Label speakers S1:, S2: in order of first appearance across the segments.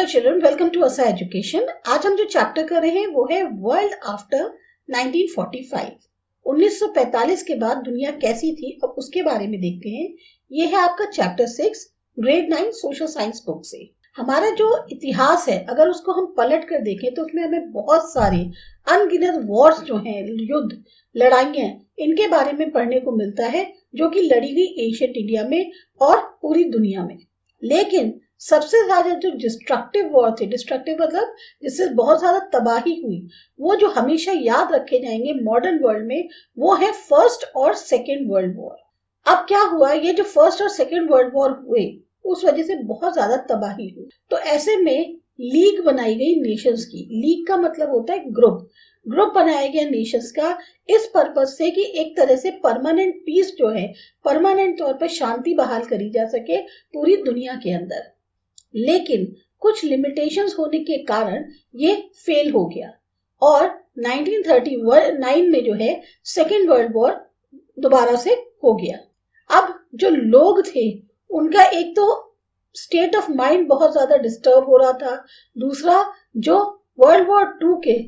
S1: Hello children, welcome to असा education. आज हम जो चैप्टर कर रहे हैं वो है वर्ल्ड आफ्टर 1945। 1945 के बाद दुनिया कैसी थी अब उसके बारे में देखते हैं। ये है आपका chapter 6 grade 9 social science book से। हमारा जो इतिहास है अगर उसको हम पलट कर देखें तो उसमें हमें बहुत सारे अनगिनत वॉर्स जो हैं, युद्ध, लड़ाइयां, इनके बारे में पढ़ने को मिलता है जो कि लड़ी हुई एशियंट इंडिया में और पूरी दुनिया में। लेकिन सबसे ज्यादा जो डिस्ट्रक्टिव वॉर थे, डिस्ट्रक्टिव मतलब जिससे बहुत ज्यादा तबाही हुई, वो जो हमेशा याद रखे जाएंगे मॉडर्न वर्ल्ड में, वो है फर्स्ट और सेकेंड वर्ल्ड वॉर। अब क्या हुआ, ये जो फर्स्ट और सेकेंड वर्ल्ड वॉर हुए उस वजह से बहुत ज्यादा तबाही हुई। तो ऐसे में लीग बनाई गई नेशंस की। लीग का मतलब होता है ग्रुप बनाया गया नेशंस का, इस पर्पज से कि एक तरह से परमानेंट पीस जो है, परमानेंट तौर पर शांति बहाल करी जा सके पूरी दुनिया के अंदर। लेकिन कुछ लिमिटेशंस होने के कारण ये फेल हो गया और 1939 में जो है सेकेंड वर्ल्ड वॉर दोबारा से हो गया। अब जो लोग थे उनका एक तो स्टेट ऑफ माइंड बहुत ज्यादा डिस्टर्ब हो रहा था, दूसरा जो वर्ल्ड वॉर 2 के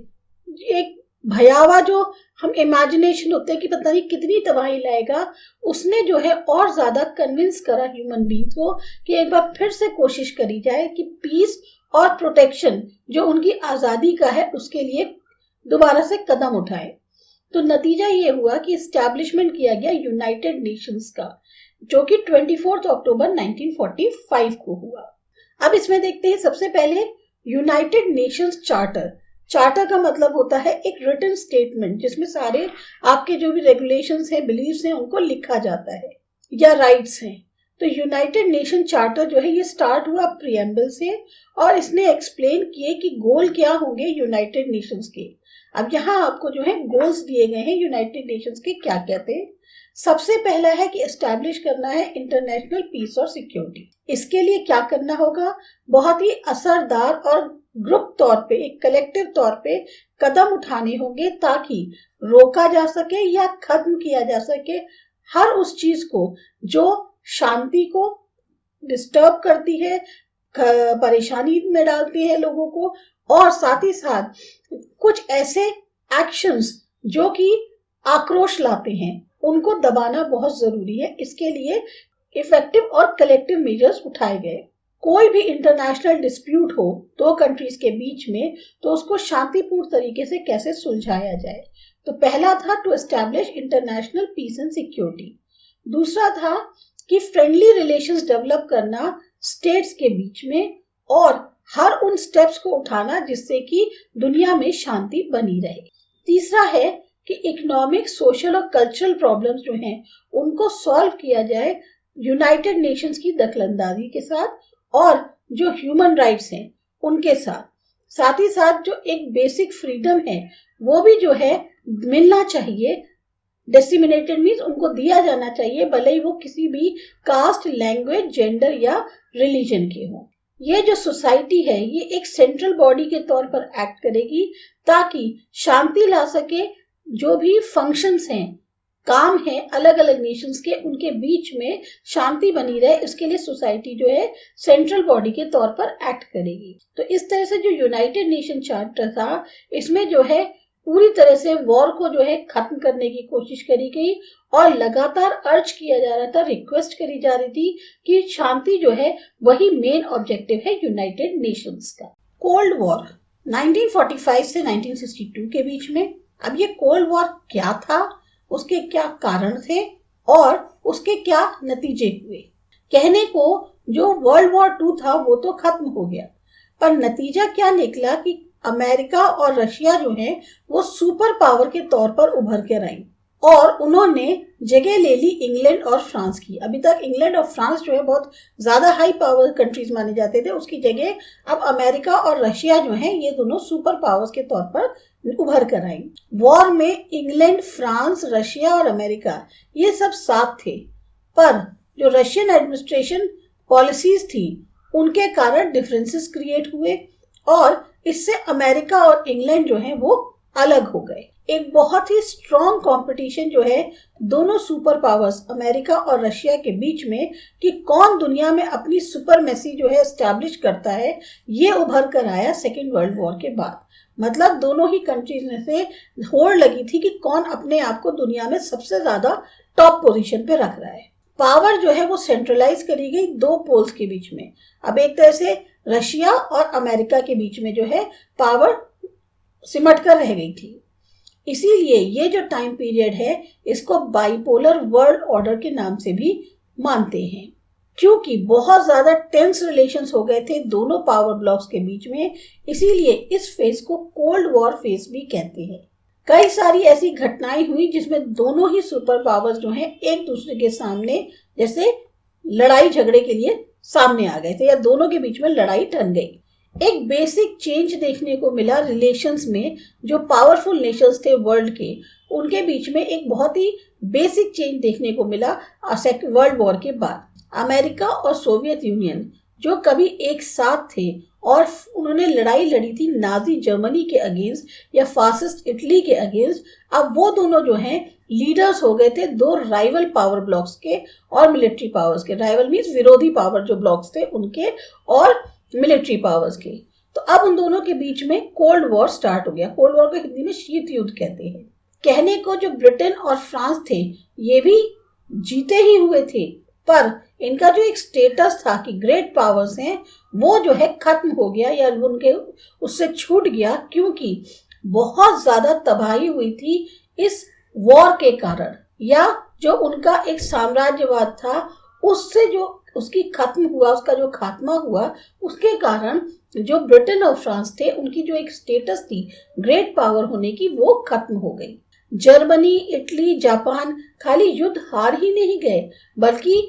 S1: एक भयावह जो हम इमेजिनेशन होते हैं कि पता नहीं कितनी तबाही लाएगा, उसने जो है और ज्यादा कन्विंस करा ह्यूमन बींग्स को कि एक बार फिर से कोशिश करी जाए कि पीस और प्रोटेक्शन जो उनकी आजादी का है उसके लिए दोबारा से कदम उठाए। तो नतीजा ये हुआ कि एस्टैब्लिशमेंट किया गया यूनाइटेड नेशंस का, जो कि 24 अक्टूबर 1945 को हुआ। अब इसमें देखते हैं सबसे पहले यूनाइटेड नेशंस चार्टर। चार्टर का मतलब होता है एक रिटन स्टेटमेंट जिसमें सारे आपके जो भी रेगुलेशंस हैं, बिलीव्स हैं, उनको लिखा जाता है या राइट्स हैं। तो यूनाइटेड नेशन चार्टर जो है ये स्टार्ट हुआ प्रीएम्बल से और इसने एक्सप्लेन किए कि गोल क्या होंगे यूनाइटेड नेशंस के। अब यहाँ आपको जो है गोल्स दिए गए हैं यूनाइटेड नेशंस के क्या क्या थे। सबसे पहला है कि एस्टैब्लिश करना है इंटरनेशनल पीस और सिक्योरिटी। इसके लिए क्या करना होगा, बहुत ही असरदार और ग्रुप तौर पे, एक कलेक्टिव तौर पे कदम उठाने होंगे ताकि रोका जा सके या खत्म किया जा सके हर उस चीज को जो शांति को डिस्टर्ब करती है, परेशानी में डालती है लोगों को, और साथ ही साथ कुछ ऐसे एक्शंस जो कि आक्रोश लाते हैं उनको दबाना बहुत जरूरी है। इसके लिए इफेक्टिव और कलेक्टिव मेजर्स उठाए गए। कोई भी इंटरनेशनल डिस्प्यूट हो दो कंट्रीज के बीच में तो उसको शांतिपूर्ण तरीके से कैसे सुलझाया जाए। तो पहला था to establish international peace and security. दूसरा था कि फ्रेंडली रिलेशंस डेवलप करना स्टेट्स के बीच में और हर उन स्टेप्स को उठाना जिससे कि दुनिया में शांति बनी रहे। तीसरा है कि इकोनॉमिक, सोशल और कल्चरल प्रॉब्लम्स जो हैं उनको सॉल्व किया जाए यूनाइटेड नेशंस की दखलंदाजी के साथ और जो ह्यूमन राइट्स हैं उनके साथ ही साथ जो एक बेसिक फ्रीडम है वो भी जो है मिलना चाहिए। डिसिमिनेटेड मीन्स उनको दिया जाना चाहिए, भले ही वो किसी भी कास्ट, लैंग्वेज, जेंडर या रिलीजन के हो। ये जो सोसाइटी है ये एक सेंट्रल बॉडी के तौर पर एक्ट करेगी ताकि शांति ला सके। जो भी फंक्शंस हैं, काम है अलग अलग नेशंस के, उनके बीच में शांति बनी रहे, इसके लिए सोसाइटी जो है सेंट्रल बॉडी के तौर पर एक्ट करेगी। तो इस तरह से जो यूनाइटेड नेशन चार्टर था इसमें जो है पूरी तरह से वॉर को जो है खत्म करने की कोशिश करी गई और लगातार अर्ज किया जा रहा था, रिक्वेस्ट करी जा रही थी कि शांति जो है वही मेन ऑब्जेक्टिव है यूनाइटेड नेशंस का। कोल्ड वॉर 1945 से 1962 के बीच में। अब ये कोल्ड वॉर क्या था, उसके क्या कारण थे और उसके क्या नतीजे हुए। कहने को जो वर्ल्ड वॉर 2 था वो तो खत्म हो गया, पर नतीजा क्या निकला कि अमेरिका और रशिया जो है वो सुपर पावर के तौर पर उभर कर आई और उन्होंने जगह ले ली इंग्लैंड और फ्रांस की। अभी तक इंग्लैंड और फ्रांस जो है बहुत ज्यादा हाई पावर कंट्रीज माने जाते थे, उसकी जगह अब अमेरिका और रशिया जो है ये दोनों सुपर पावर्स के तौर पर उभर कर आई। वॉर में इंग्लैंड, फ्रांस, रशिया और अमेरिका ये सब साथ थे, पर जो रशियन एडमिनिस्ट्रेशन पॉलिसीज थी उनके कारण डिफरेंसेस क्रिएट हुए और इससे अमेरिका और इंग्लैंड जो है वो अलग हो गए। एक बहुत ही स्ट्रॉन्ग कंपटीशन जो है दोनों सुपर पावर्स अमेरिका और रशिया के बीच में कि कौन दुनिया में अपनी सुपरमेसी जो है एस्टैब्लिश करता है, ये उभर कर आया सेकेंड वर्ल्ड वॉर के बाद। मतलब दोनों ही कंट्रीज में से होड़ लगी थी कि कौन अपने आप को दुनिया में सबसे ज्यादा टॉप पोजीशन पे रख रहा है। पावर जो है वो सेंट्रलाइज करी गई दो पोल्स के बीच में। अब एक तरह से रशिया और अमेरिका के बीच में जो है पावर सिमट कर रह गई थी। इसीलिए ये जो टाइम पीरियड है इसको बाइपोलर वर्ल्ड ऑर्डर के नाम से भी मानते हैं, क्योंकि बहुत ज्यादा टेंस रिलेशंस हो गए थे दोनों पावर ब्लॉक्स के बीच में। इसीलिए इस फेज को कोल्ड वॉर फेज भी कहते हैं। कई सारी ऐसी घटनाएं हुई जिसमें दोनों ही सुपर पावर्स जो हैं एक दूसरे के सामने जैसे लड़ाई झगड़े के लिए सामने आ गए थे या दोनों के बीच में लड़ाई टन गई। एक बेसिक चेंज देखने को मिला रिलेशंस में। जो पावरफुल नेशंस थे वर्ल्ड के, उनके बीच में एक बहुत ही बेसिक चेंज देखने को मिला वर्ल्ड वॉर के बाद। अमेरिका और सोवियत यूनियन जो कभी एक साथ थे और उन्होंने लड़ाई लड़ी थी नाजी जर्मनी के अगेंस्ट या फासिस्ट इटली के अगेंस्ट, अब वो दोनों जो हैं लीडर्स हो गए थे दो राइवल पावर ब्लॉक्स के और मिलिट्री पावर्स के। राइवल मीन्स विरोधी पावर जो ब्लॉक्स थे उनके और मिलिट्री पावर्स के। तो अब उन दोनों के बीच में कोल्ड वॉर स्टार्ट हो गया। कोल्ड वॉर को हिंदी में शीत युद्ध कहते हैं। कहने को जो ब्रिटेन और फ्रांस थे ये भी जीते ही हुए थे, पर इनका जो एक स्टेटस था कि ग्रेट पावर्स हैं वो जो है खत्म हो गया या उनके उससे छूट गया, क्योंकि बहुत ज्यादा तबाही हुई थी इस वॉर के कारण, या जो उनका एक साम्राज्यवाद था उससे जो उसकी खत्म हुआ, उसका जो खात्मा हुआ, उसके कारण जो ब्रिटेन और फ्रांस थे उनकी जो एक स्टेटस थी ग्रेट पावर होने की वो खत्म हो गई। जर्मनी, इटली, जापान खाली युद्ध हार ही नहीं गए बल्कि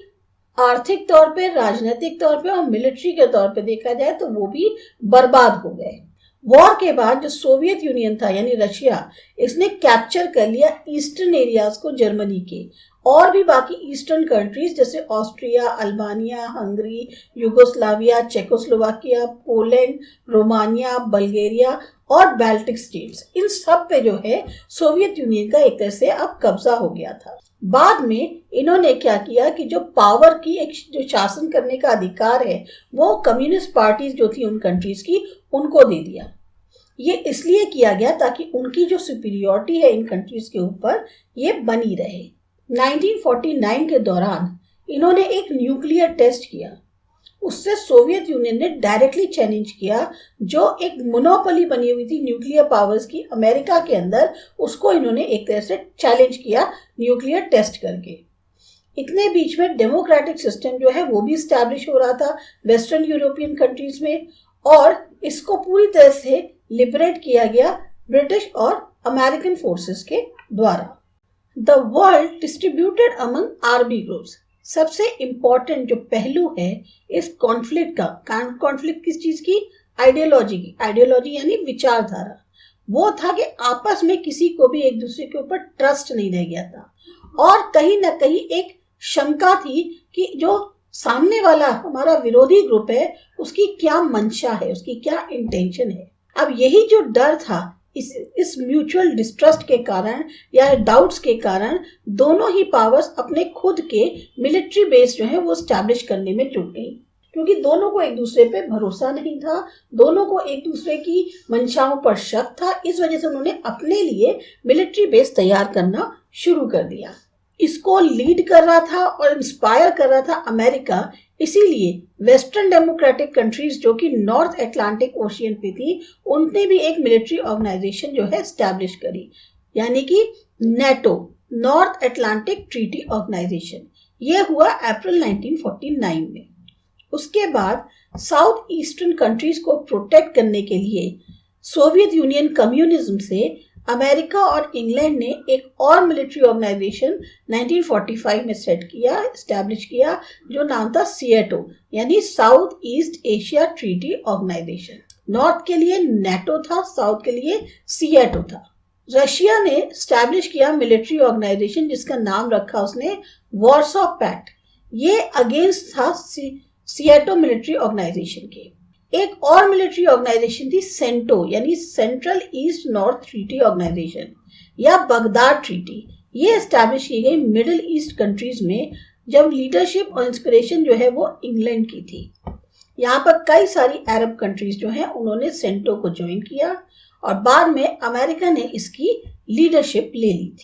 S1: आर्थिक तौर पे, राजनीतिक तौर पे और मिलिट्री के तौर पे देखा जाए तो वो भी बर्बाद हो गए। वॉर के बाद जो सोवियत यूनियन था यानी रशिया, इसने कैप्चर कर लिया ईस्टर्न एरियाज को जर्मनी के, और भी बाकी ईस्टर्न कंट्रीज जैसे Austria, Albania, Hungary, Yugoslavia, Czechoslovakia, Poland, Romania, Bulgaria और बाल्टिक स्टेट्स। इन सब पे जो है सोवियत यूनियन का एक तरह से अब कब्जा हो गया था। बाद में इन्होंने क्या किया कि जो पावर की एक जो शासन करने का अधिकार है वो कम्युनिस्ट पार्टीज जो थी उन कंट्रीज की उनको दे दिया। ये इसलिए किया गया ताकि उनकी जो सुपीरियरिटी है इन कंट्रीज के ऊपर ये बनी रहे। 1949 के दौरान इन्होंने एक न्यूक्लियर टेस्ट किया। उससे सोवियत यूनियन ने डायरेक्टली चैलेंज किया जो एक मोनोपोली बनी हुई थी न्यूक्लियर पावर्स की अमेरिका के अंदर, उसको इन्होंने एक तरह से चैलेंज किया न्यूक्लियर टेस्ट करके। इतने बीच में डेमोक्रेटिक सिस्टम जो है वो भी स्टैब्लिश हो रहा था वेस्टर्न यूरोपियन कंट्रीज में, और इसको पूरी तरह से लिबरेट किया गया ब्रिटिश और अमेरिकन फोर्सेस के द्वारा। The world distributed among army groups. सबसे इंपॉर्टेंट जो पहलू है इस कॉन्फ्लिक्ट का, कॉन्फ्लिक्ट किस चीज की? आइडियोलॉजी की। आइडियोलॉजी यानी विचारधारा। वो था कि आपस में किसी को भी एक दूसरे के ऊपर ट्रस्ट नहीं रह गया था, और कहीं ना कहीं एक शंका थी कि जो सामने वाला हमारा विरोधी ग्रुप है उसकी क्या मंशा है, उसकी क्या इंटेंशन है। अब यही जो डर था इस म्यूचुअल डिस्ट्रस्ट के कारण या डाउट्स के कारण दोनों ही पावर्स अपने खुद के मिलिट्री बेस जो है वो स्टैब्लिश करने में जुट गई, क्योंकि दोनों को एक दूसरे पे भरोसा नहीं था, दोनों को एक दूसरे की मंशाओं पर शक था। इस वजह से उन्होंने अपने लिए मिलिट्री बेस तैयार करना शुरू कर दिया। इसको लीड कर रहा था और इंस्पायर कर रहा था अमेरिका। इसीलिए वेस्टर्न डेमोक्रेटिक कंट्रीज जो कि नॉर्थ अटलांटिक ओशियन पे थी उनने भी एक मिलिट्री ऑर्गेनाइजेशन जो है एस्टैब्लिश करी, यानी कि NATO, North Atlantic Treaty Organization. ये हुआ अप्रैल 1949 में। उसके बाद साउथ ईस्टर्न कंट्रीज को प्रोटेक्ट करने के लिए सोवियत यूनियन कम्युनिज्म से अमेरिका और इंग्लैंड ने एक और मिलिट्री ऑर्गेनाइजेशन 1945 में सेट किया, एस्टैब्लिश किया, जो नाम था सीएटो, यानी South East Asia Treaty Organization. North के लिए नेटो था, साउथ के लिए सीएटो था। रशिया ने एस्टैब्लिश किया मिलिट्री ऑर्गेनाइजेशन जिसका नाम रखा उसने वॉर्सो पैक्ट। ये अगेंस्ट था सीएटो मिलिट्री ऑर्गेनाइजेशन के। एक और मिलिट्री ऑर्गेनाइजेशन थी सेंटो, यानी central east north treaty organization या बगदाद ट्रीटी। ये एस्टैब्लिश की गई मिडिल ईस्ट कंट्रीज में, जब लीडरशिप और इंस्पिरेशन जो है वो इंग्लैंड की थी। यहाँ पर कई सारी अरब कंट्रीज जो हैं उन्होंने सेंटो को ज्वाइन किया और बाद में अमेरिका ने इसकी लीडरशिप ले ली थी।